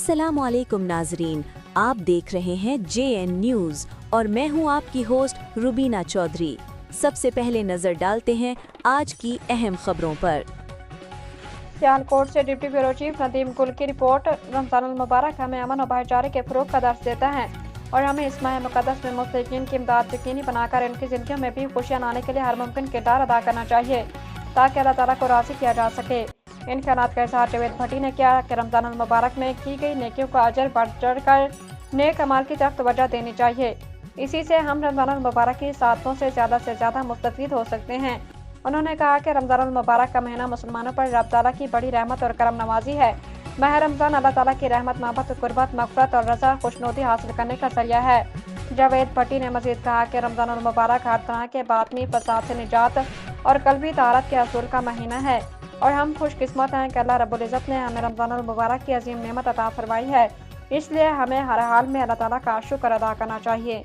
अस्सलाम वालेकुम नाजरीन, आप देख रहे हैं JN न्यूज़ और मैं हूं आपकी होस्ट रुबीना चौधरी। सबसे पहले नजर डालते हैं आज की अहम खबरों पर। सियालकोट से डिप्टी ब्यूरो चीफ नदीम गुल की रिपोर्ट। रमजानुल मुबारक हमें अमन और भाईचारे के फरोग का दर्स देता है और हमें इस माह मुक़द्दस में मुस्तकीन की इमदाद यकीनी बनाकर इनकी ज़िंदगियों में भी खुशियाँ लाने के लिए हर मुमकिन किरदार अदा करना चाहिए ताकि अल्लाह ताला को राज़ी किया जा सके। इन ख्यालात का इज़हार जावेद भट्टी ने किया कि रमजानुल मुबारक में की गई नेकियों का अजर बढ़ चढ़ कर नेक अमाल की तरफ तवज्जो देनी चाहिए। इसी से हम रमजानुल मुबारक की सातों से ज़्यादा मुस्तफ़ीद हो सकते हैं। उन्होंने कहा कि रमजानुल मुबारक का महीना मुसलमानों पर रब ताला की बड़ी रहमत और करम नवाजी है। माह रमजान अल्लाह ताला की रहमत, मोहब्बत, कुर्बत, मग़फ़िरत और रज़ा खुशनुदी हासिल करने का ज़रिया है। जावेद भट्टी ने मज़ीद कहा कि रमजानुल मुबारक हर तरह के बातनी फसाद से निजात और क़ल्बी तहारत के हसूल का महीना है और हम खुशकिस्मत हैं कि अल्लाह रब्बुल इज़्ज़त ने हमें रमजानुल मुबारक की अजीम नेमत अता फरमाई है। इसलिए हमें हर हाल में अल्लाह ताला का शुक्र अदा करना चाहिए।